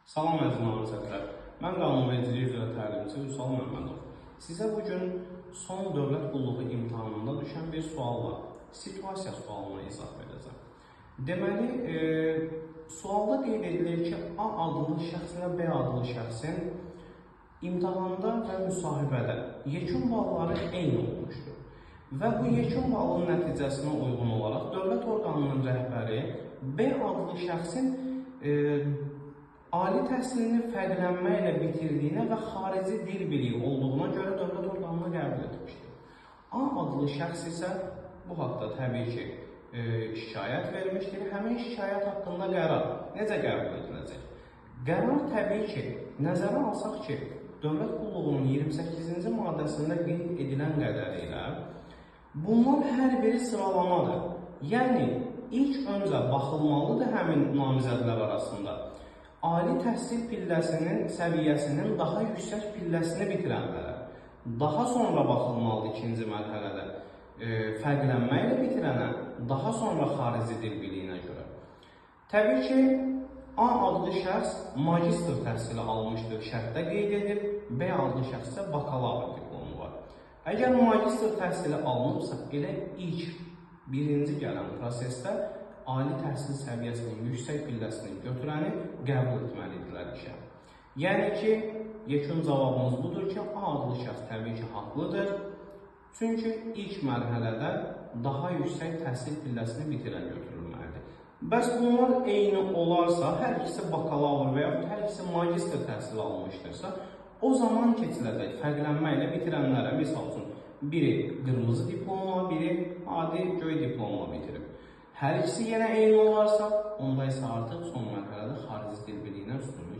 Salam əziz müəllimlər. Mən qanunvericiliyi üzrə təlimçi Vüsal Məmmədov. Sizə bugün son dövlət qulluğu imtahanında düşən bir sual var. Situasiya sualına izah verəcəm. Deməli, sualda qeyd edilir ki, A adlı şəxs və B adlı şəxsin imtahanda və müsahibədə yekun balları eyni olmuşdur. Və bu yekun balının nəticəsinə uyğun olaraq dövlət orqanının rəhbəri B adlı şəxsin ali təhsilini fərqlənmə ilə bitirdiyinə və xarici dil biliyi olduğuna görə dövlət orqanına qəbul etmişdir. A adlı şəxs isə bu haqda təbii ki, şikayət vermişdir. Həmin şikayət haqqında qərar necə qəbul ediləcək? Qərar təbii ki, nəzərə alsaq ki, dövlət qulluğunun 28-ci maddəsində qeyd edilən qədərilə bunlar hər biri sıralamadır. Yəni, ilk öncə baxılmalıdır həmin namizədlər arasında. Ali təhsil pilləsinin səviyyəsinin daha yüksək pilləsini bitirənlərə, daha sonra baxılmalıdır ikinci mərhələdə fərqlənmə ilə bitirənə, daha sonra xarici dil biliyinə görə. Təbii ki, A adlı şəxs magistr təhsili almışdır, şərtdə qeyd edib, B adlı şəxs isə bakalavr diplomu var. Əgər magistr təhsili alınıbsa, elə ilk birinci gələn prosesdə ali təhsil səviyyəsinin yüksək pilləsini götürəni qəbul etməlidirlər işə. Yəni ki, yekun cavabımız budur ki, A adlı şəxs təbii ki, haqlıdır. Çünki ilk mərhələdə daha yüksək təhsil pilləsini bitirən götürülməlidir. Bəs bunlar eyni olarsa, hər ikisi bakalavr və yaxud hər ikisi magistr təhsil almışdırsa, o zaman keçiləcək fərqlənmə ilə bitirənlərə, misal üçün, biri qırmızı diplomla, biri adi göy diplomla bitirib. Hər ikisi yenə eyni olarsa, onda isə artıq son mərhələdə xarici dil biliyinə üstünlük